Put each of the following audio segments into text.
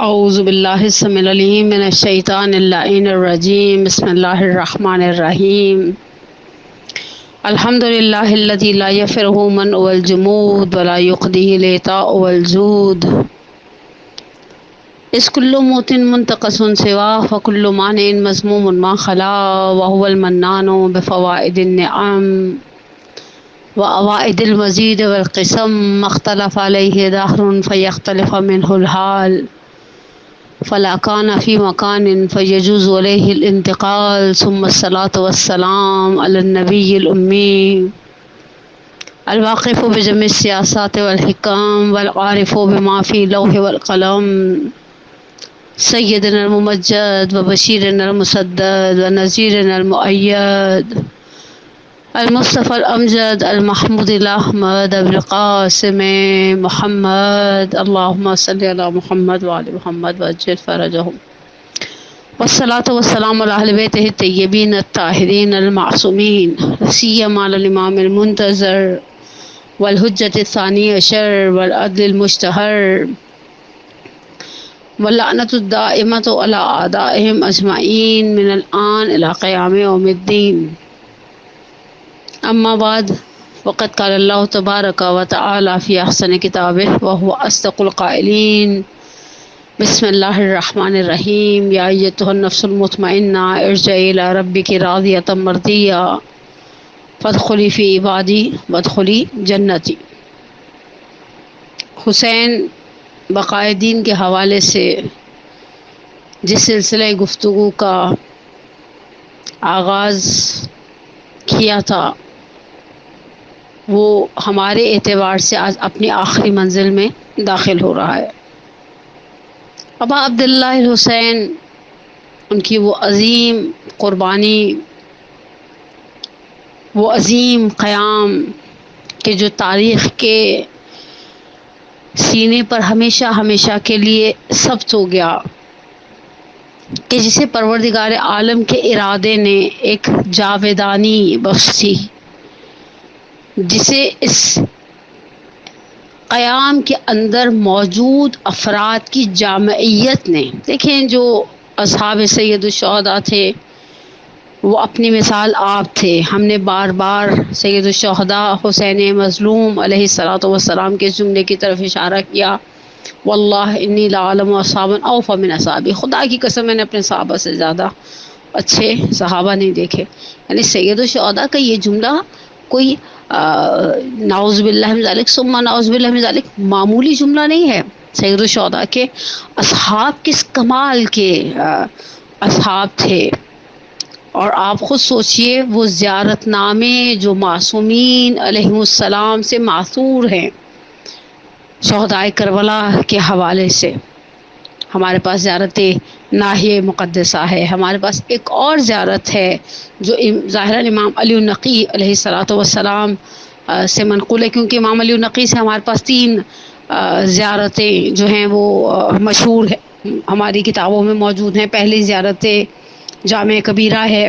اعوذ باللہ السمیع العلیم من الشیطان اللعین الرجیم بسم اللہ الرحمن الرحیم الحمد للہ الذی لا یفرہ من والجمود ولا یقضیہ العطاء والجود اس کل موت منتقص سوا فکل مانع مذموم ما خلا وهو المنان بفوائد النعم وأوائد المزید والقسم ما اختلف علیہ دہر فیختلف منہ الحال فلا کان فی مکان فیجوز علیہ الانتقال ثم الصلاة والسلام علی النبی الأمی الواقف بجمع السیاسات والحکام والعارف بما فی لوح والقلم سیدنا الممجد وبشیرنا المسدد ونذیرنا المؤید المصطفى الأمجد المحمود الأحمد أبو القاسم محمد اللهم صل على محمد وعلى محمد وأجل فرجهم والصلاة والسلام على أهل بيته الطيبين الطاهرين المعصومين سيما على الإمام المنتظر والحجة الثانية عشر والعدل المشتهر واللعنة الدائمة على أعدائهم أجمعين من الآن إلى قيام يوم الدين اما بعد وقد قال اللہ تبارک و تعالی فی احسن کتابہ وهو اصدق القائلین بسم اللہ الرحمن الرحیم یا ایتها النفس المطمئنہ ارجعی الی ربک راضیۃ مرضیہ فادخلی فی عبادی وادخلی جنتی۔ حسین بقائے دین کے حوالے سے جس سلسلہ گفتگو کا آغاز کیا تھا وہ ہمارے اعتبار سے آج اپنی آخری منزل میں داخل ہو رہا ہے۔ ابا عبداللہ الحسین، ان کی وہ عظیم قربانی، وہ عظیم قیام کہ جو تاریخ کے سینے پر ہمیشہ ہمیشہ کے لیے ثبت ہو گیا، کہ جسے پروردگار عالم کے ارادے نے ایک جاویدانی بخشی، جسے اس قیام کے اندر موجود افراد کی جامعیت نے، دیکھیں جو اصحاب سید الشہداء تھے وہ اپنی مثال آپ تھے۔ ہم نے بار بار سید الشہداء حسین مظلوم علیہ الصلوۃ والسلام کے جملے کی طرف اشارہ کیا، واللہ انی لعلم اصحابا اوفى من اصحابی، خدا کی قسم میں نے اپنے صحابہ سے زیادہ اچھے صحابہ نہیں دیکھے۔ یعنی سید الشہداء کا یہ جملہ کوئی نعوذ باللہ من ذالک ثم نعوذ باللہ من ذالک معمولی جملہ نہیں ہے۔ سید الشہداء کے اصحاب کس کمال کے اصحاب تھے، اور آپ خود سوچئے وہ زیارت نامے جو معصومین علیہ السلام سے معثور ہیں شہداء کربلا کے حوالے سے۔ ہمارے پاس زیارت ناحیہ مقدسہ ہے، ہمارے پاس ایک اور زیارت ہے جو ظاہراً امام علی النقی علیہ الصلوۃ والسلام سے منقول ہے، کیونکہ امام علی النقی سے ہمارے پاس 3 زیارتیں جو ہیں وہ مشہور ہے، ہماری کتابوں میں موجود ہیں۔ پہلی زیارت جامع کبیرہ ہے،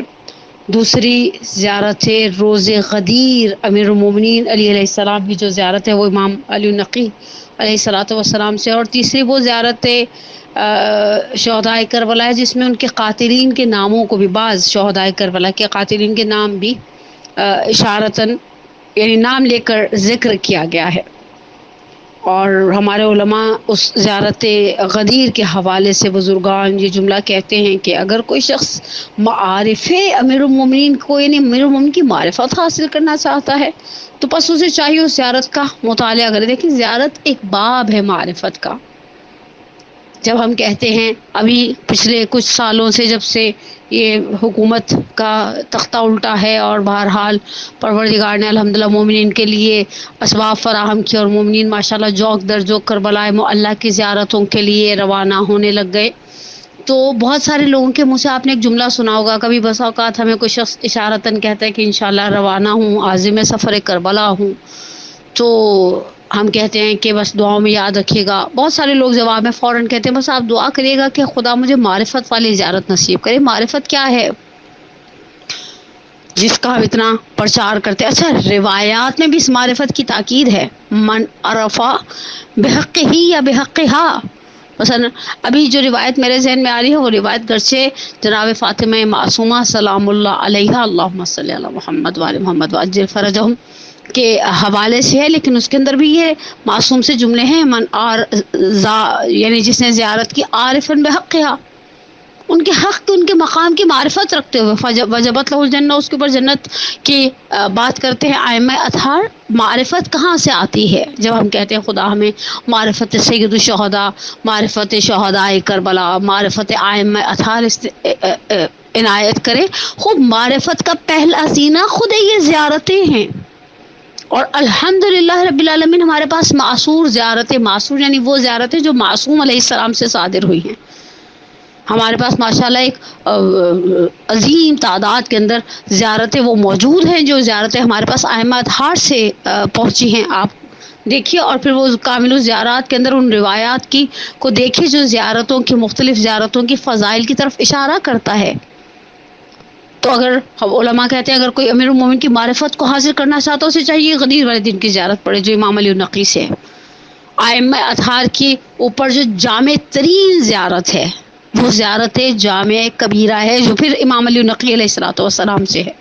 دوسری زیارت روز غدیر امیر المومنین علی علیہ السلام کی جو زیارت ہے وہ امام علی النقی علیہ الصلوۃ والسلام سے، اور تیسری وہ زیارت شہداء کربلا ہے جس میں ان کے قاتلین کے ناموں کو بھی، بعض شہداء کربلا کے قاتلین کے نام بھی اشارتاً یعنی نام لے کر ذکر کیا گیا ہے۔ اور ہمارے علماء اس زیارت غدیر کے حوالے سے بزرگان یہ جملہ کہتے ہیں کہ اگر کوئی شخص معارف امیر المومنین کو یعنی امیر المومنین کی معرفت حاصل کرنا چاہتا ہے تو بس اسے چاہیے اس زیارت کا مطالعہ کرے۔ دیکھیں زیارت ایک باب ہے معرفت کا۔ جب ہم کہتے ہیں ابھی پچھلے کچھ سالوں سے جب سے یہ حکومت کا تختہ الٹا ہے اور بہرحال پروردگار نے الحمدللہ مومنین کے لیے اسباب فراہم کیا اور مومنین ماشاءاللہ جوق در جوق کربلا معلیٰ کی زیارتوں کے لیے روانہ ہونے لگ گئے، تو بہت سارے لوگوں کے منہ سے آپ نے ایک جملہ سنا ہوگا، کبھی بسا اوقات ہمیں کوئی شخص اشارتاً کہتا ہے کہ انشاءاللہ روانہ ہوں، عازم سفر کربلا ہوں، تو ہم کہتے ہیں کہ بس دعاؤں میں یاد رکھیے گا۔ بہت سارے لوگ جواب میں فوراً کہتے ہیں بس آپ دعا کریے گا کہ خدا مجھے معرفت والی زیارت نصیب کرے۔ معرفت کیا ہے جس کا ہم اتنا پرچار کرتے ہیں؟ اچھا، روایات میں بھی اس معرفت کی تاکید ہے، من عرفا بحق ہی یا بحق ہا، مثلا ابھی جو روایت میرے ذہن میں آ رہی ہے وہ روایت گرچہ جناب فاطمہ معصومہ سلام اللہ علیہا اللہم صلی علی محمد وعلی محمد وعجل فرجہم کے حوالے سے ہے، لیکن اس کے اندر بھی یہ معصوم سے جملے ہیں، من اور یعنی جس نے زیارت کی عارفن بحقھا، ان کے حق کی، ان کے مقام کی معرفت رکھتے ہوئے، وجبت لہ الجنہ، اس کے اوپر جنت کی بات کرتے ہیں ائمہ اطہار۔ معرفت کہاں سے آتی ہے؟ جب ہم کہتے ہیں خدا ہمیں معرفت سید الشہداء، معرفت شہداء کربلا، معرفت ائمہ اطہار عنایت کرے، خود معرفت کا پہلا زینہ خود یہ زیارتیں ہیں۔ اور الحمدللہ رب العالمین ہمارے پاس معصور زیارتیں، معصور یعنی وہ زیارتیں جو معصوم علیہ السلام سے صادر ہوئی ہیں۔ ہمارے پاس ماشاءاللہ ایک عظیم تعداد کے اندر زیارتیں وہ موجود ہیں جو زیارتیں ہمارے پاس ائمہ اطہار سے پہنچی ہیں۔ آپ دیکھیے، اور پھر وہ کامل الزیارات کے اندر ان روایات کی کو دیکھیے جو زیارتوں کی، مختلف زیارتوں کی فضائل کی طرف اشارہ کرتا ہے۔ تو اگر علماء کہتے ہیں اگر کوئی امیر المومنین کی معرفت کو حاصل کرنا چاہتا ہے، اسے چاہیے غدیر والے دن کی زیارت پڑھے جو امام علی النقی سے ہے۔ ائمہ اطہار کے اوپر جو جامع ترین زیارت ہے وہ زیارت جامع کبیرہ ہے جو پھر امام علی النقی علیہ الصلوۃ والسلام سے ہے۔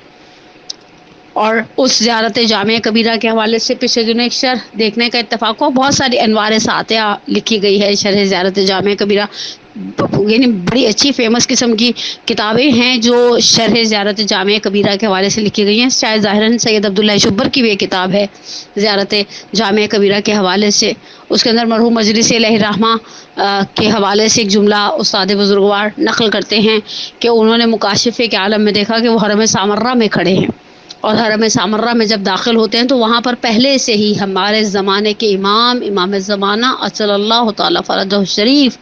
اور اس زیارت جامع کبیرہ کے حوالے سے پچھلے دنوں ایک شرح دیکھنے کا اتفاق ہوا، بہت ساری انوار ساتیہ لکھی گئی ہے شرح زیارت جامع کبیرہ، یعنی بڑی اچھی فیمس قسم کی کتابیں ہیں جو شرح زیارت جامع کبیرہ کے حوالے سے لکھی گئی ہیں۔ شاید ظاہراً سید عبداللہ شبر کی بھی ایک کتاب ہے زیارت جامع کبیرہ کے حوالے سے، اس کے اندر مرحوم مجلس الہ الرحمہ کے حوالے سے ایک جملہ استاد بزرگوار نقل کرتے ہیں کہ انہوں نے مکاشفے کے عالم میں دیکھا کہ وہ حرم سامرہ میں کھڑے ہیں، اور حرم سامرہ میں جب داخل ہوتے ہیں تو وہاں پر پہلے سے ہی ہمارے زمانے کے امام زمانہ اجل اللہ تعالی فرجہ الشریف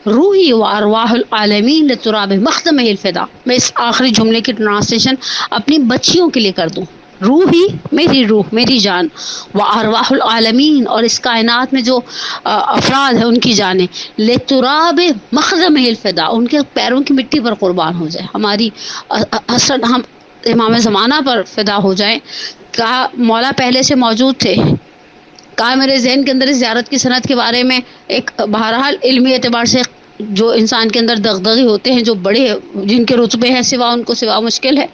روحی و ارواح العالمین لتراب مخدمہ الفدا۔ میں اس آخری جملے کی ٹرانسلیشن اپنی بچیوں کے لیے کر دوں، روحی میری روح، میری جان، و ارواح العالمین اور اس کائنات میں جو افراد ہیں ان کی جانیں، لتراب مخدمہ الفدا، ان کے پیروں کی مٹی پر قربان ہو جائے، ہماری حسرت ہم امام زمانہ پر فدا ہو جائیں۔ کہا مولا پہلے سے موجود تھے، کہا میرے ذہن کے اندر اس زیارت کی صنعت کے بارے میں ایک بہرحال علمی اعتبار سے جو انسان کے اندر دغدغے ہوتے ہیں، جو بڑے جن کے رتبے ہیں سوا ان کو سوا مشکل ہے۔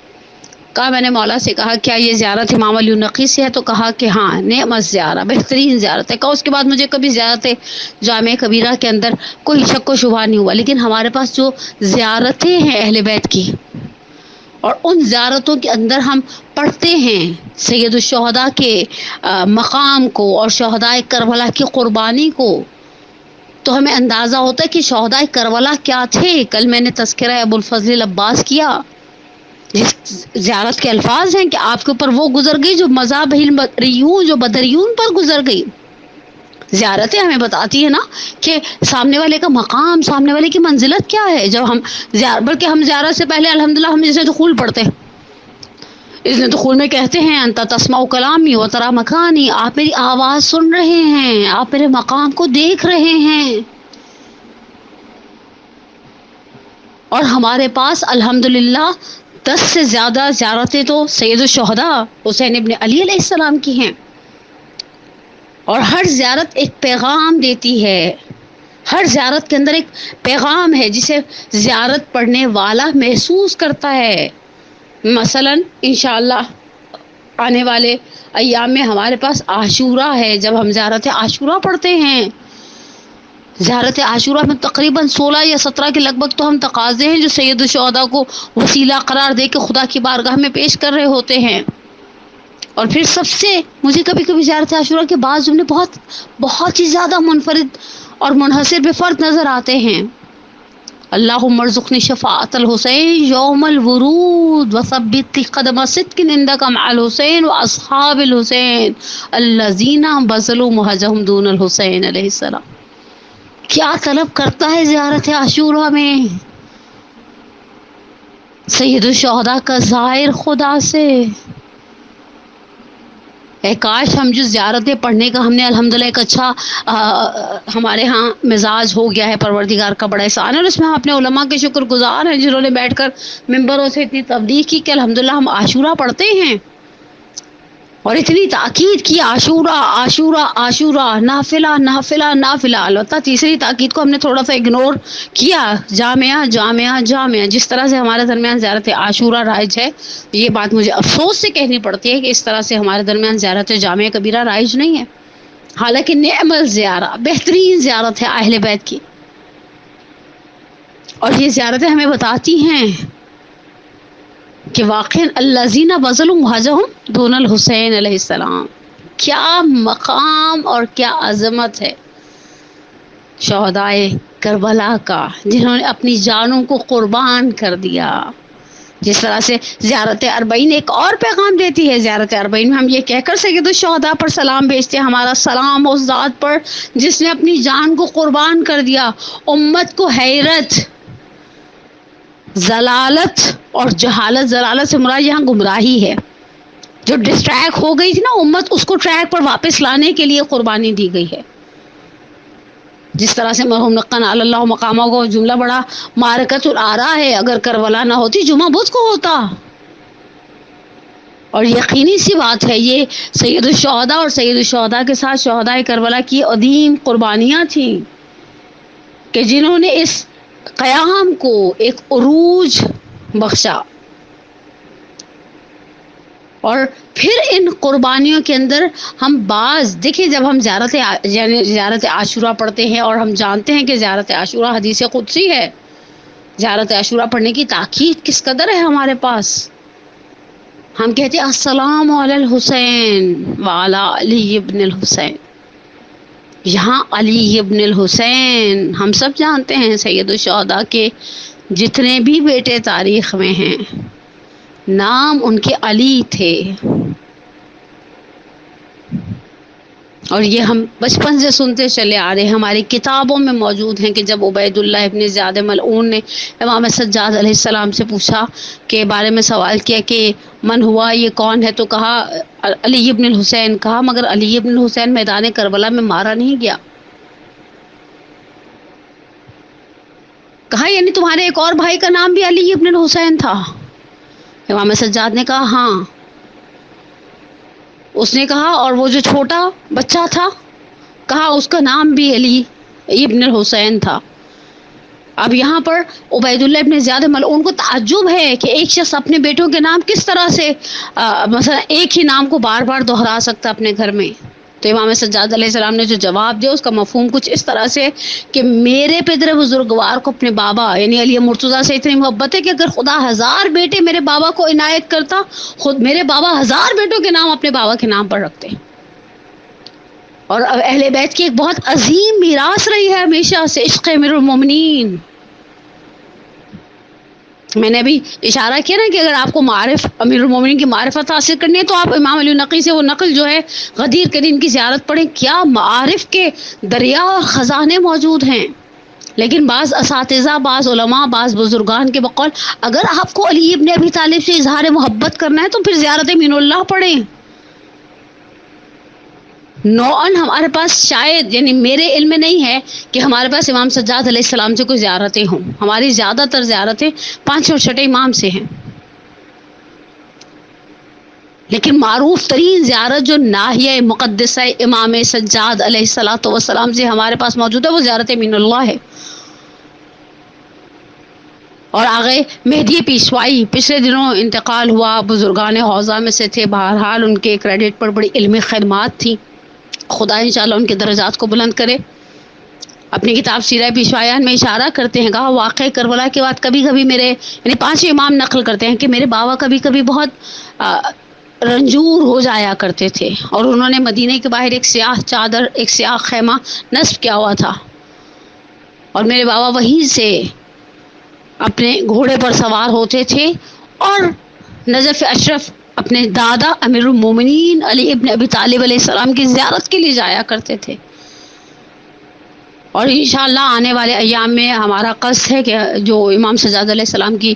کہا میں نے مولا سے کہا کیا یہ زیارت امام علی النقی سے ہے؟ تو کہا کہ ہاں، نعمت زیارہ، بہترین زیارت ہے۔ کہا اس کے بعد مجھے کبھی زیارت جامع کبیرہ کے اندر کوئی شک و شبہ نہیں ہوا، لیکن ہمارے پاس جو زیارتیں ہیں اہل بیت کی، اور ان زیارتوں کے اندر ہم پڑھتے ہیں سید الشہداء کے مقام کو اور شہداء کربلا کی قربانی کو، تو ہمیں اندازہ ہوتا ہے کہ شہداء کربلا کیا تھے۔ کل میں نے تذکرہ ابو الفضل العباس کیا، جس زیارت کے الفاظ ہیں کہ آپ کے اوپر وہ گزر گئی جو مذاب البدریون، جو بدریون پر گزر گئی۔ زیارتیں ہمیں بتاتی ہے نا کہ سامنے والے کا مقام، سامنے والے کی منزلت کیا ہے۔ جب ہم بلکہ ہم زیارت سے پہلے الحمدللہ ہم جسے دخول پڑھتے ہیں، اس نے دخول میں کہتے ہیں انت تسمع کلامی و تری مکانی، آپ میری آواز سن رہے ہیں، آپ میرے مقام کو دیکھ رہے ہیں۔ اور ہمارے پاس الحمدللہ 10 سے زیادہ زیارتیں تو سید الشہداء حسین ابن علی علیہ السلام کی ہیں، اور ہر زیارت ایک پیغام دیتی ہے، ہر زیارت کے اندر ایک پیغام ہے جسے زیارت پڑھنے والا محسوس کرتا ہے۔ مثلا انشاءاللہ آنے والے ایام میں ہمارے پاس عاشورہ ہے، جب ہم زیارت عاشورہ پڑھتے ہیں، زیارت عاشورہ میں تقریباً 16 یا 17 کے لگ بھگ تو ہم تقاضے ہیں جو سید الشہداء کو وسیلہ قرار دے کے خدا کی بارگاہ میں پیش کر رہے ہوتے ہیں۔ اور پھر سب سے مجھے کبھی کبھی زیارت عاشورہ کے بعض جملے بہت ہی زیادہ منفرد اور منحصر بے فرد نظر آتے ہیں۔ اللہم ارزقنی شفاعت الحسین یوم الورود وثبت قدم صدق عندک مع الحسین واصحاب الحسین الذین بذلوا مہجہم دون الحسین علیہ السلام۔ کیا طلب کرتا ہے زیارت عاشورہ میں سید الشہداء کا زائر خدا سے؟ اے کاش ہم جو زیارتیں پڑھنے کا ہم نے الحمدللہ ایک اچھا ہمارے ہاں مزاج ہو گیا ہے، پروردگار کا بڑا احسان ہے، اور اس میں ہم اپنے علماء کے شکر گزار ہیں جنہوں نے بیٹھ کر ممبروں سے اتنی تبلیغ کی کہ الحمدللہ ہم عاشورہ پڑھتے ہیں، اور اتنی تاکید کی عاشورہ عاشورہ عاشورہ، نافلہ نافلہ نافلہ. البتہ تیسری تاکید کو ہم نے تھوڑا سا اگنور کیا، جامعہ جامعہ جامعہ. جس طرح سے ہمارے درمیان زیارت عاشورہ رائج ہے، یہ بات مجھے افسوس سے کہنی پڑتی ہے کہ اس طرح سے ہمارے درمیان زیارت جامعہ کبیرہ رائج نہیں ہے. حالانکہ نعم الزیارہ، بہترین زیارت ہے اہل بیت کی. اور یہ زیارتیں ہمیں بتاتی ہیں کہ واقعاً الذین بذلوا مہاجرہم دون الحسین علیہ السلام، کیا مقام اور کیا عظمت ہے شہدائے کربلا کا، جنہوں نے اپنی جانوں کو قربان کر دیا. جس طرح سے زیارت اربعین ایک اور پیغام دیتی ہے. زیارت اربعین میں ہم یہ کہہ کر سید الشہداء پر سلام بھیجتے ہیں، ہمارا سلام اس ذات پر جس نے اپنی جان کو قربان کر دیا. امت کو حیرت، ضلالت اور جہالت، ضلالت سے مراد یہاں گمراہی ہے، جو ڈسٹریکٹ ہو گئی تھی نا امت، اس کو ٹریک پر واپس لانے کے لیے قربانی دی گئی ہے. جس طرح سے مرحوم نقن اللہ مقامہ کو جملہ بڑا معرکۃ الآراء ہے، اگر کربلا نہ ہوتی جمعہ بدھ کو ہوتا. اور یقینی سی بات ہے یہ سید الشہداء اور سید الشہداء کے ساتھ شہدائے کربلا کی عظیم قربانیاں تھیں کہ جنہوں نے اس قیام کو ایک عروج بخشا. اور پھر ان قربانیوں کے اندر ہم بعض دیکھیں، جب ہم زیارت عاشورہ پڑھتے ہیں اور ہم جانتے ہیں کہ زیارت عاشورہ حدیث قدسی ہے، زیارت عاشورہ پڑھنے کی تاکید کس قدر ہے ہمارے پاس. ہم کہتے ہیں السلام علی الحسین وعلی علی ابن الحسین. یہاں علی ابن الحسین ہم سب جانتے ہیں سید الشہداء کے جتنے بھی بیٹے تاریخ میں ہیں نام ان کے علی تھے. اور یہ ہم بچپن سے سنتے چلے آ رہے ہیں، ہماری کتابوں میں موجود ہیں کہ جب عبید اللہ ابن زیاد ملعون نے امام سجاد علیہ السلام سے پوچھا کہ بارے میں سوال کیا کہ من ہوا، یہ کون ہے، تو کہا علی ابن الحسین. کہا مگر علی ابن الحسین میدان کربلا میں مارا نہیں گیا. کہا یعنی تمہارے ایک اور بھائی کا نام بھی علی ابن الحسین تھا؟ امام سجاد نے کہا ہاں. اس نے کہا اور وہ جو چھوٹا بچہ تھا، کہا اس کا نام بھی علی ابن الحسین تھا. اب یہاں پر عبید اللہ ابن زیاد ملعون کو تعجب ہے کہ ایک شخص اپنے بیٹوں کے نام کس طرح سے مثلا ایک ہی نام کو بار بار دہرا سکتا اپنے گھر میں. تو امام سجاد علیہ السلام نے جو جواب دیا اس کا مفہوم کچھ اس طرح سے کہ میرے پدر بزرگوار کو اپنے بابا یعنی علی مرتضیٰ سے اتنی محبت ہے کہ اگر خدا 1000 بیٹے میرے بابا کو عنایت کرتا، خود میرے بابا 1000 بیٹوں کے نام اپنے بابا کے نام پر رکھتے. اور اہل بیت کی ایک بہت عظیم میراث رہی ہے ہمیشہ سے عشق امیر المومنین. میں نے ابھی اشارہ کیا نا کہ اگر آپ کو معارف امیر المومنین کی معرفت حاصل کرنی ہے تو آپ امام علی نقی سے وہ نقل جو ہے غدیر کریم کی زیارت پڑھیں. کیا معارف کے دریا اور خزانے موجود ہیں. لیکن بعض اساتذہ، بعض علماء، بعض بزرگان کے بقول اگر آپ کو علی ابن ابی طالب سے اظہار محبت کرنا ہے تو پھر زیارت مین اللہ پڑھیں. نوعاً ہمارے پاس شاید یعنی میرے علم میں نہیں ہے کہ ہمارے پاس امام سجاد علیہ السلام سے کوئی زیارتیں ہوں. ہماری زیادہ تر زیارتیں 5 اور 6 امام سے ہیں. لیکن معروف ترین زیارت جو ناحیہ مقدسہ امام سجاد علیہ الصلوۃ والسلام سے ہمارے پاس موجود ہے وہ زیارت مین اللہ ہے. اور آگے مہدی پیشوائی پچھلے دنوں انتقال ہوا، بزرگان حوضہ میں سے تھے. بہرحال ان کے کریڈٹ پر بڑی علمی خدمات تھیں. خدا انشاءاللہ ان کے درجات کو بلند کرے. اپنی کتاب سیرہ پیشوایان میں اشارہ کرتے ہیں، کہا واقع کربلا کے بعد کبھی کبھی میرے یعنی 5 امام نقل کرتے ہیں کہ میرے بابا کبھی کبھی بہت رنجور ہو جایا کرتے تھے اور انہوں نے مدینے کے باہر ایک سیاہ چادر، ایک سیاہ خیمہ نصب کیا ہوا تھا اور میرے بابا وہیں سے اپنے گھوڑے پر سوار ہوتے تھے اور نجف اشرف اپنے دادا امیر المومنین علی ابن ابی طالب علیہ السلام کی زیارت کے لیے جایا کرتے تھے. اور انشاءاللہ آنے والے ایام میں ہمارا قصد ہے کہ جو امام سجاد علیہ السلام کی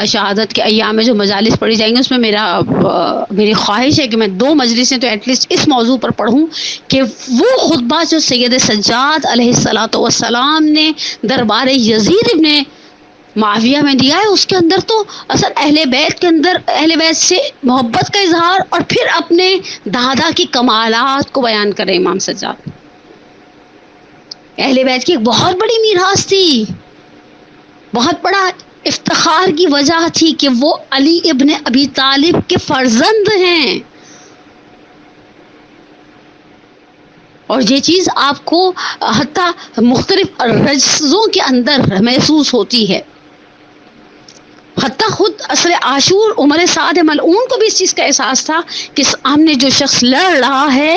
شہادت کے ایام میں جو مجالس پڑھی جائیں گے اس میں میری خواہش ہے کہ میں 2 مجلسیں تو ایٹ لیسٹ اس موضوع پر پڑھوں کہ وہ خطبہ جو سید سجاد علیہ الصلوۃ والسلام نے دربار یزید ابن معاویہ میں دیا ہے، اس کے اندر تو اصل اہل بیت کے اندر اہل بیت سے محبت کا اظہار اور پھر اپنے دادا کی کمالات کو بیان کرے امام سجاد۔ اہل بیت کی ایک بہت بڑی میراث تھی، بہت بڑا افتخار کی وجہ تھی کہ وہ علی ابن ابی طالب کے فرزند ہیں، اور یہ چیز آپ کو حتیٰ مختلف رجزوں کے اندر محسوس ہوتی ہے۔ حتیٰ خود عصر عاشور عمر سعد ملعون کو بھی اس چیز کا احساس تھا کہ سامنے جو شخص لڑ رہا ہے،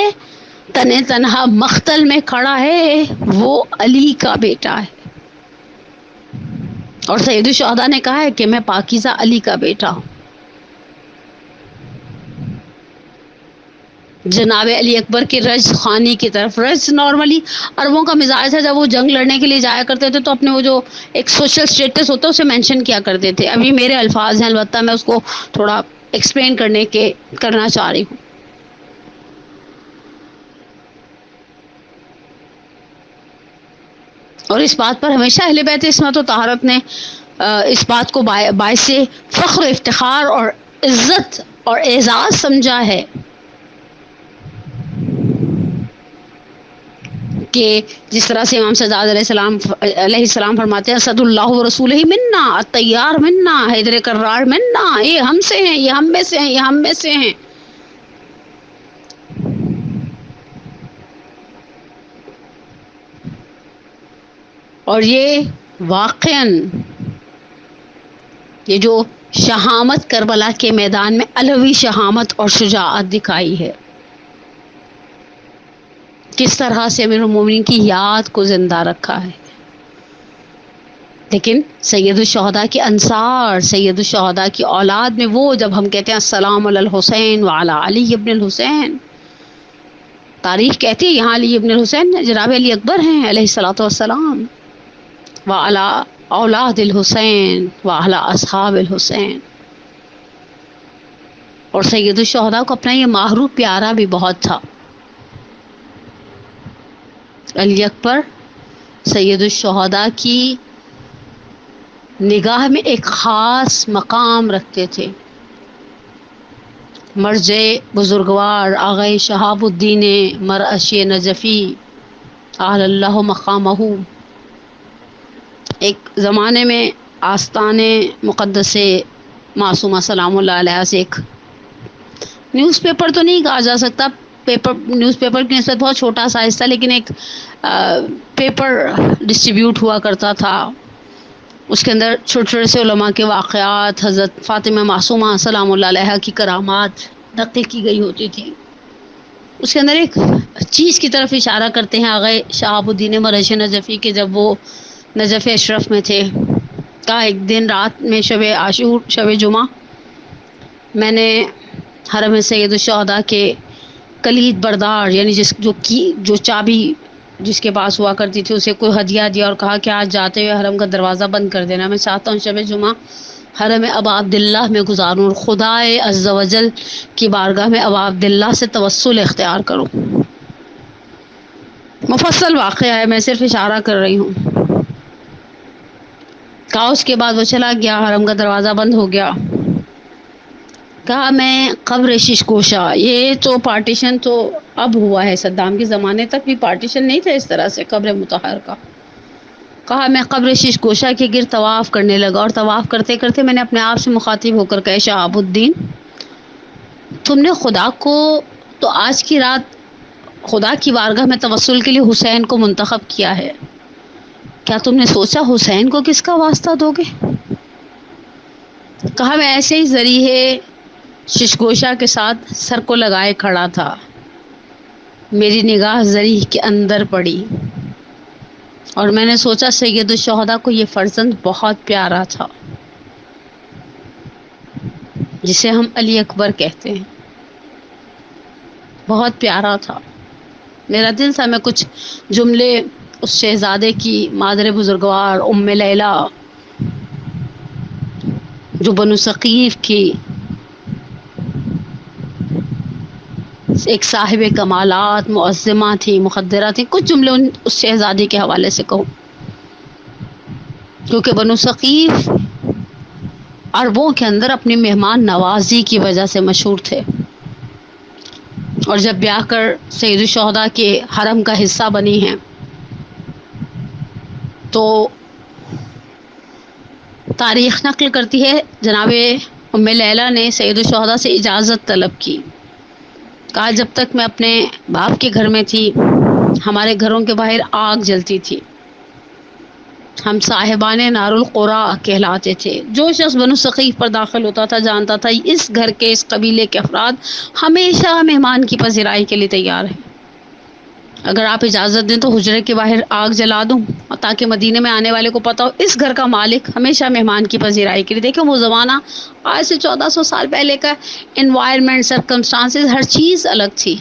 تنے تنہا مقتل میں کھڑا ہے، وہ علی کا بیٹا ہے، اور سید الشہداء نے کہا ہے کہ میں پاکیزہ علی کا بیٹا ہوں۔ جناب علی اکبر کے رج خوانی کی طرف، رج نارملی عربوں کا مزاج تھا، جب وہ جنگ لڑنے کے لیے جایا کرتے تھے تو اپنے وہ جو ایک سوشل سٹیٹس ہوتا ہے اسے مینشن کیا کرتے تھے۔ ابھی میرے الفاظ ہیں، البتہ میں اس کو تھوڑا ایکسپلین کرنا چاہ رہی ہوں۔ اور اس بات پر ہمیشہ اہل بیت عصمت و طہارت نے اس بات کو باعث فخر و افتخار اور عزت اور اعزاز سمجھا ہے کہ جس طرح سے امام سجاد علیہ السلام فرماتے ہیں اسد اللہ و رسولہ منا، الطیار منا، حیدر کرار منا، یہ ہم سے ہیں، یہ ہم میں سے ہیں، یہ ہم میں سے ہیں۔ اور یہ واقعاً یہ جو شہامت کربلا کے میدان میں علوی شہامت اور شجاعت دکھائی ہے، کس طرح سے امیر المومنین کی یاد کو زندہ رکھا ہے۔ لیکن سید الشہداء کے انصار، سید الشہداء کی اولاد میں وہ جب ہم کہتے ہیں السلام علی الحسین وعلی علی ابن الحسین، تاریخ کہتی ہے یہاں علی ابن الحسین جناب علی اکبر ہیں علیہ الصلوۃ والسلام، وعلی اولاد الحسین وعلی اصحاب الحسین۔ اور سید الشہداء کو اپنا یہ محروب پیارا بھی بہت تھا۔ علی اکبر سید الشہداء کی نگاہ میں ایک خاص مقام رکھتے تھے۔ مرجع بزرگوار آغا شہاب الدین مرعشی نجفی اعلی اللہ مقامہ، ایک زمانے میں آستان مقدس معصومہ سلام اللہ علیہ سے ایک نیوز پیپر تو نہیں کہا جا سکتا، نیوز پیپر کی نسبت بہت چھوٹا سائز تھا، لیکن ایک پیپر ڈسٹریبیوٹ ہوا کرتا تھا، اس کے اندر چھوٹے چھوٹے سے علماء کے واقعات، حضرت فاطمہ معصومہ سلام اللہ علیہ کی کرامات نقل کی گئی ہوتی تھی۔ اس کے اندر ایک چیز کی طرف اشارہ کرتے ہیں آغا شہاب الدین مرعشی نجفی کے، جب وہ نجف اشرف میں تھے، کہا ایک دن رات میں شب عاشور، شب جمعہ، میں نے حرم سید الشہداء کے کلید بردار، یعنی جو چابی جس کے پاس ہوا کرتی تھی، اسے کوئی ہدیہ دیا اور کہا کہ آج جاتے ہوئے حرم کا دروازہ بند کر دینا، میں چاہتا ہوں شب جمعہ حرم ابا عبداللہ میں گزاروں اور خدائے عز و جل کی بارگاہ میں ابا عبداللہ سے توسل اختیار کروں۔ مفصل واقعہ ہے، میں صرف اشارہ کر رہی ہوں۔ کہا اس کے بعد وہ چلا گیا، حرم کا دروازہ بند ہو گیا۔ کہا میں قبر شش گوشہ، یہ تو پارٹیشن تو اب ہوا ہے، صدام کے زمانے تک بھی پارٹیشن نہیں تھا اس طرح سے قبر مطہر کا۔ کہا میں قبر شش گوشہ کے گرد طواف کرنے لگا، اور طواف کرتے کرتے میں نے اپنے آپ سے مخاطب ہو کر کہا شہاب الدین، تم نے خدا کو تو آج کی رات خدا کی بارگاہ میں توسل کے لیے حسین کو منتخب کیا ہے، کیا تم نے سوچا حسین کو کس کا واسطہ دو گے؟ کہا میں ایسے ہی ذریعے ششگوشہ کے ساتھ سر کو لگائے کھڑا تھا، میری نگاہ ذریع کے اندر پڑی اور میں نے سوچا سید الشہداء کو یہ فرزند بہت پیارا تھا جسے ہم علی اکبر کہتے ہیں، بہت پیارا تھا۔ میرا دل تھا میں کچھ جملے اس شہزادے کی مادر بزرگوار ام لیلا جو بنو ثقیف کی ایک صاحب کمالات معظمہ تھی، مقدرہ تھی، کچھ جملے اس شہزادی کے حوالے سے کہوں۔ کیونکہ بنو ثقیف عربوں کے اندر اپنی مہمان نوازی کی وجہ سے مشہور تھے، اور جب بیاہ کر سید الشہداء کے حرم کا حصہ بنی ہیں تو تاریخ نقل کرتی ہے جناب ام لیلہ نے سید الشہداء سے اجازت طلب کی، کہا جب تک میں اپنے باپ کے گھر میں تھی ہمارے گھروں کے باہر آگ جلتی تھی، ہم صاحبان نار القرا کہلاتے تھے، جو شخص بنو ثقیف پر داخل ہوتا تھا جانتا تھا اس گھر کے اس قبیلے کے افراد ہمیشہ مہمان کی پذیرائی کے لیے تیار ہیں، اگر آپ اجازت دیں تو حجرے کے باہر آگ جلا دوں تاکہ مدینے میں آنے والے کو پتہ ہو اس گھر کا مالک ہمیشہ مہمان کی پذیرائی کے لیے۔ دیکھیں وہ زمانہ آج سے 1400 سال پہلے کا انوائرمنٹ، سرکمسٹانسز، ہر چیز الگ تھی۔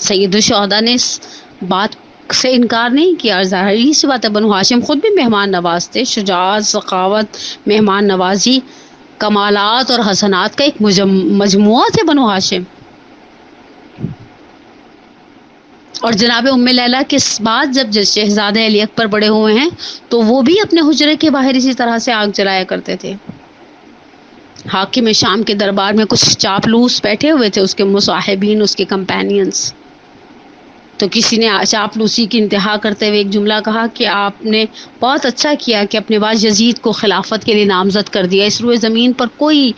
سید الشہداء نے اس بات سے انکار نہیں کیا، ظاہری سی بات ہے بنو ہاشم خود بھی مہمان نواز تھے، شجاعت، سخاوت، مہمان نوازی، کمالات اور حسنات کا ایک مجموعہ تھے بنو ہاشم۔ اور جناب ام لیلہ کے بعد جب شہزادہ علی اکبر بڑے ہوئے ہیں تو وہ بھی اپنے حجرے کے باہر اسی طرح سے آگ جلایا کرتے تھے۔ حاکم شام کے دربار میں کچھ چاپلوس بیٹھے ہوئے تھے، اس کے مصاحبین، اس کے کمپینینز، تو کسی نے چاپلوسی کی انتہا کرتے ہوئے ایک جملہ کہا کہ آپ نے بہت اچھا کیا کہ اپنے بعد یزید کو خلافت کے لیے نامزد کر دیا، اس روئے زمین پر کوئی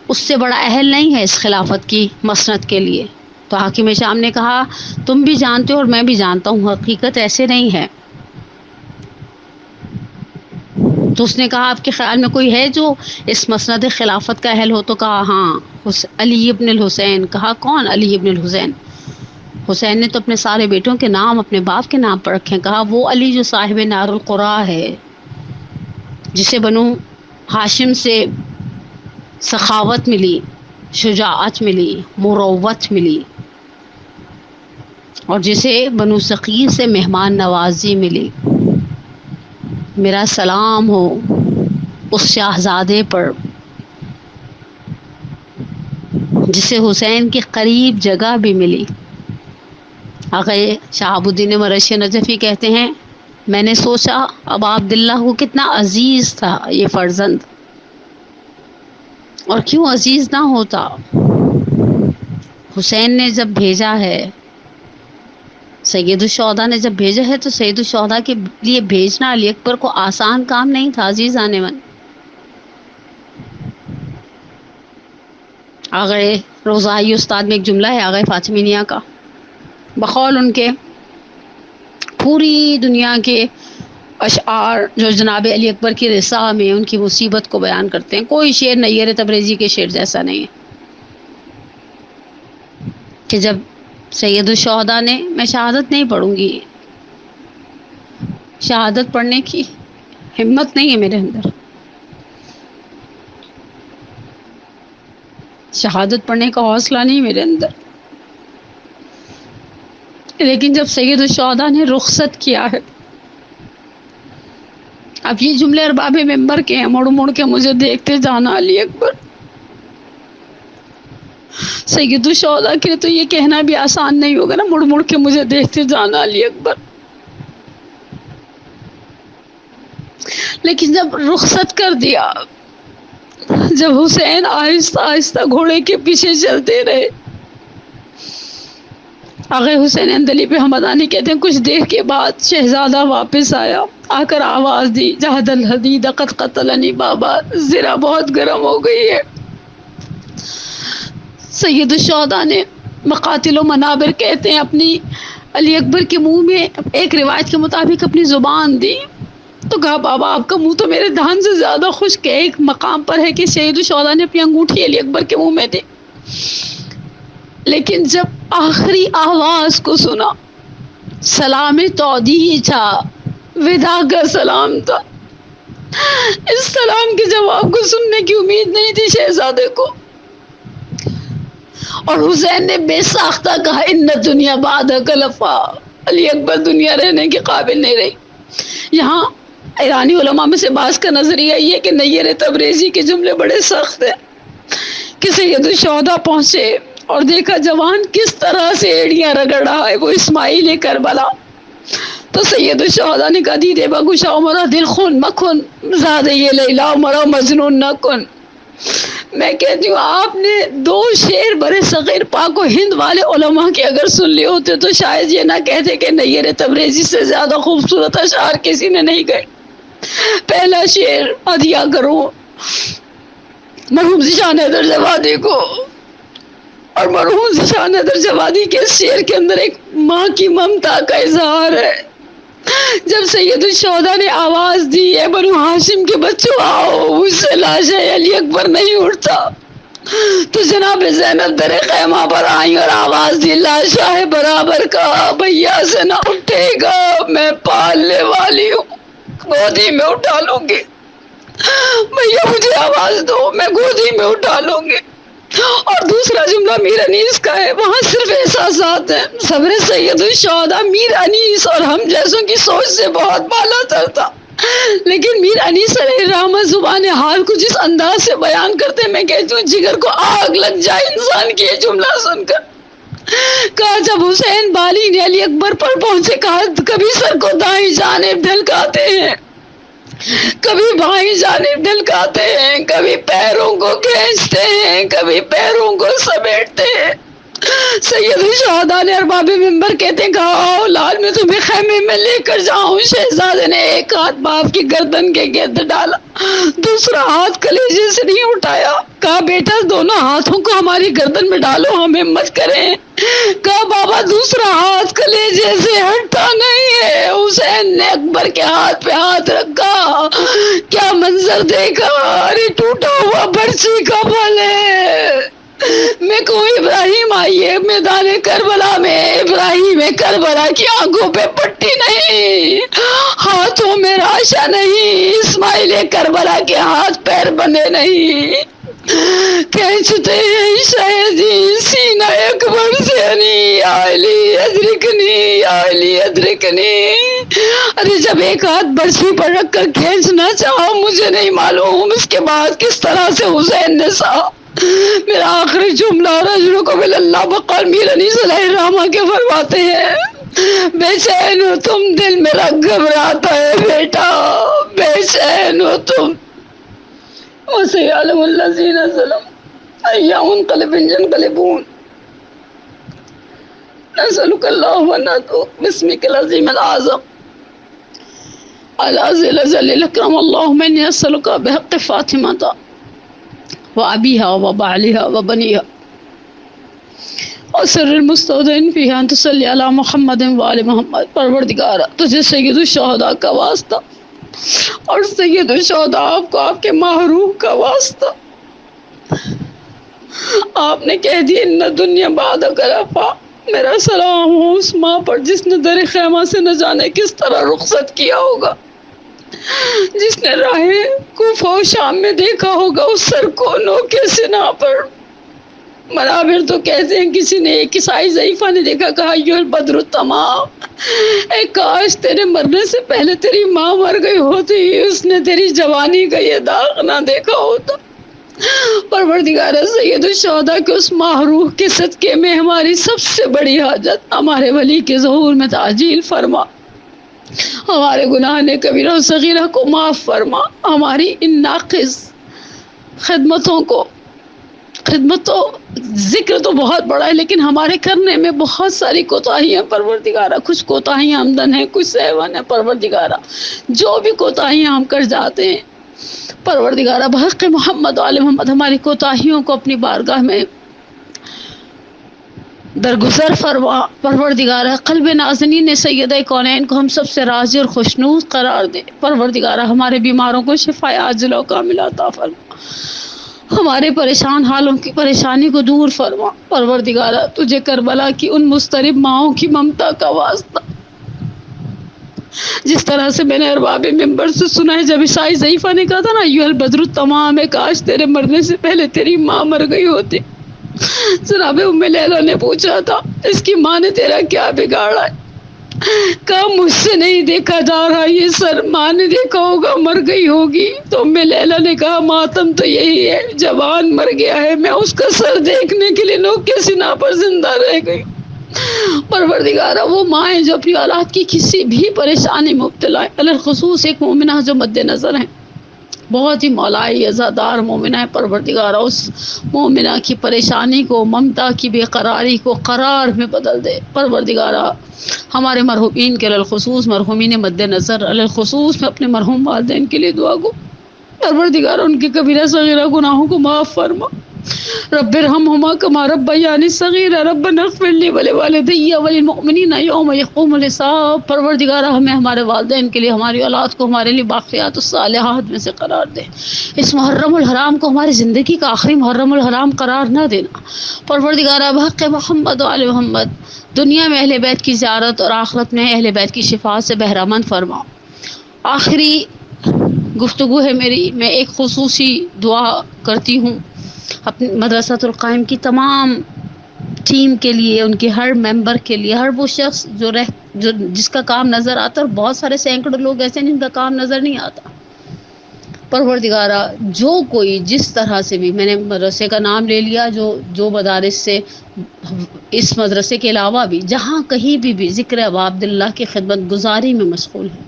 اس سے بڑا اہل نہیں ہے اس خلافت کی مسند کے لیے۔ تو حاکم شام نے کہا تم بھی جانتے ہو اور میں بھی جانتا ہوں حقیقت ایسے نہیں ہے۔ تو اس نے کہا آپ کے خیال میں کوئی ہے جو اس مسند خلافت کا اہل ہو؟ تو کہا ہاں علی ابن الحسین۔ کہا کون علی ابن الحسین؟ حسین نے تو اپنے سارے بیٹوں کے نام اپنے باپ کے نام پر رکھے۔ کہا وہ علی جو صاحب نار القرا ہے، جسے بنو ہاشم سے سخاوت ملی، شجاعت ملی، مروت ملی، اور جسے بنو ثقیف سے مہمان نوازی ملی۔ میرا سلام ہو اس شاہزادے پر جسے حسین کے قریب جگہ بھی ملی۔ آقا شہاب الدین مرشی نجفی کہتے ہیں میں نے سوچا ابا عبداللہ کو کتنا عزیز تھا یہ فرزند، اور کیوں عزیز نہ ہوتا۔ حسین نے جب بھیجا ہے، سید الشہداء نے جب بھیجا ہے تو سید الشہداء کے لیے بھیجنا علی اکبر کو آسان کام نہیں تھا۔ عزیز آنے من آگئے روزائی استاد میں ایک جملہ ہے آگئے فاطمینیہ کا، بقول ان کے پوری دنیا کے اشعار جو جناب علی اکبر کی رسا میں ان کی مصیبت کو بیان کرتے ہیں، کوئی شعر نیر تبریزی کے شعر جیسا نہیں ہے، کہ جب سید الشہداء نے میں شہادت نہیں پڑھوں گی، شہادت پڑھنے کی ہمت نہیں ہے میرے اندر، شہادت پڑھنے کا حوصلہ نہیں میرے اندر، لیکن جب سید الشہداء نے رخصت کیا ہے، اب یہ جملے ارباب ممبر کے ہیں، مڑ مڑ کے مجھے دیکھتے جانا علی اکبر۔ سید الشہداء کے لیے تو یہ کہنا بھی آسان نہیں ہوگا نا، مڑ مڑ کے مجھے دیکھتے جانا علی اکبر، لیکن جب رخصت کر دیا، جب حسین آہستہ آہستہ گھوڑے کے پیچھے چلتے رہے، آغا حسین اندلی پہ حمدانی کہتے ہیں کچھ دیر کے بعد شہزادہ واپس آیا، آ کر آواز دی جہد الحدید قد قتلنی بابا، زرہ بہت گرم ہو گئی ہے۔ سید الشہداء نے مقاتل و منابر کہتے ہیں اپنی علی اکبر کے منہ میں ایک روایت کے مطابق اپنی زبان دی، تو کہا بابا آپ کا منہ تو میرے دہن سے زیادہ خشک ہے۔ ایک مقام پر ہے کہ سید الشہداء نے اپنی انگوٹھی علی اکبر کے منہ میں دی، لیکن جب آخری آواز کو سنا، سلام تودیع تھا، وداع کا سلام تھا، اس سلام کے جواب کو سننے کی امید نہیں تھی شہزادے کو، اور حسین نے بے ساختہ کہا ان دنیا بعدک لفا، علی اکبر دنیا رہنے کے قابل نہیں رہی۔ یہاں ایرانی علماء میں سے بعض کا نظریہ یہ کہ نیر تبریزی کے جملے بڑے سخت ہیں، کہ سید الشہداء پہنچے اور دیکھا جوان کس طرح سے ایڑیاں رگڑ رہا ہے، وہ اسماعیل کربلا، تو سید الشہداء نے کہا دیدے بگشا مرا دل خون مکھن زیادہ یہ لیلا مرا مجنون نہ کن. میں کہتی ہوں آپ نے 2 شعر برے صغیر پاک و ہند والے علماء کے اگر سن لیے ہوتے تو شاید یہ نہ کہتے کہ نیر تبریزی سے زیادہ خوبصورت اشعار کسی نے نہیں گئے. پہلا شعر ہدیہ کروں مرحوم ذیشان حیدر جوادی کو، اور مرحوم ذیشان حیدر جوادی کے شعر کے اندر ایک ماں کی ممتا کا اظہار ہے. جب سید الشہداء نے آواز دی اے بنو ہاشم کے بچوں آؤ، مجھ سے لاش علی اکبر نہیں اٹھتا، تو جناب زینب در خیمہ پر آئی اور آواز دی لاشا ہے برابر کا بھیا سے نہ اٹھے گا، میں پالنے والی ہوں گودی میں اٹھا لوں گی، بھیا مجھے آواز دو میں گودی میں اٹھا لوں گی. اور دوسرا جملہ میر انیس کا ہے، وہاں صرف احساسات ہیں. صبر سید الشہداء میر انیس اور ہم جیسوں کی سوچ سے بہت بالا تر تھا، لیکن میر انیس علیہ الرحمہ زبان حال کو جس انداز سے بیان کرتے میں کہتی ہوں جگر کو آگ لگ جائے انسان کی یہ جملہ سن کر. کہا جب حسین بالی نے علی اکبر پر پہنچے، کہا کبھی سر کو دائیں جانب ڈھلکاتے ہیں، کبھی بائیں جانب ڈھلکاتے ہیں، کبھی پیروں کو کھینچتے ہیں، کبھی پیروں کو سمیٹتے ہیں. سید الشہداء نے ارباب منبر کہتے ہیں کہا آؤ لال میں تمہیں خیمے میں لے کر جاؤں. شہزادے نے ایک ہاتھ باپ کی گردن کے گرد ڈالا، دوسرا ہاتھ کلیجے سے نہیں اٹھایا. کہا بیٹا دونوں ہاتھوں کو ہماری گردن میں ڈالو، ہم ہمت کریں. کہا بابا دوسرا ہاتھ کلیجے سے ہٹتا نہیں ہے. حسین نے اکبر کے ہاتھ پہ ہاتھ رکھا، کیا منظر دیکھا، ارے ٹوٹا ہوا برچی کا پھل ہے. میں کو ابراہیم آئی ہے میدان کربلا میں، ابراہیم کربلا کی آنکھوں پہ پٹی نہیں، ہاتھوں میں راشا نہیں، اسماعیل کربلا کے ہاتھ پیر بندے نہیں. کھینچتے ہیں شہدی سینہ اکبر سے علی علی ادرکنی علی ادرکنی. ارے جب ایک ہاتھ برسی پر رکھ کر کھینچنا چاہو مجھے نہیں معلوم اس کے بعد کس طرح سے حسین نے سہا. میرا آخری جملہ رجل کو بل اللہ بقال میر انیس علیہ الرحمہ کے فرماتے ہیں بے چین ہو تم، دل میرا گھبراتا ہے بیٹا، بے چین ہو تم. وَسَيَعْلَمُ الَّذِينَ ظَلَمُوا أَيَّ مُنقَلِبٍ يَنقَلِبُونَ. نسألك اللهم أن ندعوك باسمك العظيم الأعظم العزيز الجليل الأكرم. اللهم إني أسألك بحق فاطمة وأبيها وبعلها وبنيها وسر المستودعين فيها أن تصلي على محمد وآل محمد. پروردگارا تجھے سید الشہداء کا واسطہ اور سید الشہداء آپ کو آپ کے محروم کا واسطہ. آپ نے کہہ دی ان دنیا بعد کرفا. میرا سلام ہو اس ماں پر جس نے در خیمہ سے نہ جانے کس طرح رخصت کیا ہوگا، جس نے راہ کوفہ و شام میں دیکھا ہوگا اس سر کو نو کے سنا پر. منابر تو کہتے ہیں کسی نے ایک عیسائی ضعیفہ نے دیکھا، کہا یو البدر التمام، اے کاش تیرے مرنے سے پہلے تیری ماں مر گئی ہوتی، اس نے تیری جوانی کا یہ داغ نہ دیکھا ہوتا. پروردگارہ سید الشہداء کے اس محروح کے صدقے میں ہماری سب سے بڑی حاجت ہمارے ولی کے ظہور میں تعجیل فرما، ہمارے گناہ نے کبیرہ و صغیرہ کو معاف فرما، ہماری ان ناقص خدمتوں کو، خدمت تو ذکر تو بہت بڑا ہے لیکن ہمارے کرنے میں بہت ساری کوتاہیاں پروردگارہ، کچھ کوتاہیاں آمدن ہیں کچھ سہون ہے پروردگارہ، جو بھی کوتاہیاں ہم کر جاتے ہیں پروردگارہ بحق محمد و آل محمد ہماری کوتاہیوں کو اپنی بارگاہ میں درگزر فرما. پروردگارہ قلب نازنین سیدہ کونین کو ہم سب سے راضی اور خوشنود قرار دے. پروردگارہ ہمارے بیماروں کو شفاء عاجلہ و کاملہ عطا فرما، ہمارے پریشان حالوں کی پریشانی کو دور فرما. پروردگارہ تجھے کربلا کی ان مضطرب ماؤں کی ممتا کا واسطہ، جس طرح سے میں نے ارباب منبر سے سنا ہے جب عیسائی ضعیفہ نے کہا تھا نا یو البدر التمام، کاش تیرے مرنے سے پہلے تیری ماں مر گئی ہوتی. جناب ام لیلہ نے پوچھا تھا اس کی ماں نے تیرا کیا بگاڑا ہے؟ کہا مجھ سے نہیں دیکھا جا رہا یہ سر، ماں نے دیکھا ہوگا مر گئی ہوگی. تو ام لیلہ نے کہا ماتم تو یہی ہے، جوان مر گیا ہے، میں اس کا سر دیکھنے کے لیے نوک کے سینہ پر زندہ رہ گئی. پروردگارہ وہ مائیں جو اپنی اولاد کی کسی بھی پریشانی میں مبتلا ہیں، الخصوص ایک مومنہ جو مد نظر ہیں، بہت ہی مولائی عزادار مومنہ ہے، پروردگارہ اس مومنہ کی پریشانی کو، ممتا کی بے قراری کو قرار میں بدل دے۔ پروردگارہ ہمارے مرحومین کے الخصوص مرحومین مد نظر الخصوص میں اپنے مرحوم والدین کے لیے دعا گو، پروردگارہ ان کے کبیرہ صغیرہ گناہوں کو معاف فرما۔ رب ارحمہما کما ربیانی صغیرا ربنا اغفر لی ولوالدی وللمؤمنین یوم یقوم الحساب۔ پروردگارہ ہمیں ہمارے والدین کے لیے، ہماری اولاد کو ہمارے لیے باقیات الصالحات میں سے قرار دے۔ اس محرم الحرام کو ہماری زندگی کا آخری محرم الحرام قرار نہ دینا۔ پروردگارہ بحق محمد و آل محمد دنیا میں اہل بیت کی زیارت اور آخرت میں اہل بیت کی شفاعت سے بہرامند فرما۔ آخری گفتگو ہے میری، میں ایک خصوصی دعا کرتی ہوں اپنی مدرسۃ القائم کی تمام ٹیم کے لیے، ان کے ہر ممبر کے لیے، ہر وہ شخص جو جس کا کام نظر آتا ہے، اور بہت سارے سینکڑوں لوگ ایسے ہیں جن کا کام نظر نہیں آتا۔ پروردگارہ جو کوئی جس طرح سے بھی، میں نے مدرسے کا نام لے لیا، جو مدارس سے اس مدرسے کے علاوہ بھی جہاں کہیں بھی ذکر ابا عبداللہ کی خدمت گزاری میں مشغول ہیں،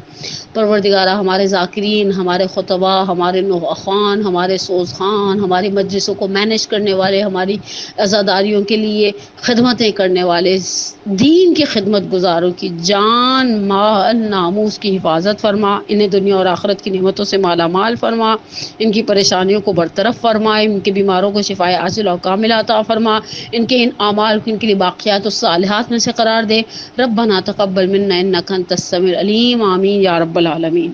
پروردگارہ ہمارے ذاکرین، ہمارے خطبہ، ہمارے نوخوان، ہمارے سوز خان، ہماری مجلسوں کو مینیج کرنے والے، ہماری عزاداریوں کے لیے خدمتیں کرنے والے دین کی خدمت گزاروں کی جان مال ناموس کی حفاظت فرما، انہیں دنیا اور آخرت کی نعمتوں سے مالا مال فرما، ان کی پریشانیوں کو برطرف فرما، ان کے بیماروں کو شفائے عاجل اور کاملہ عطا فرما، ان کے ان اعمال کو ان کے لیے باقیات الصالحات میں سے قرار دے۔ ربنا تقبل منا انک انت السمیع العلیم، آمین یا رب العالمین۔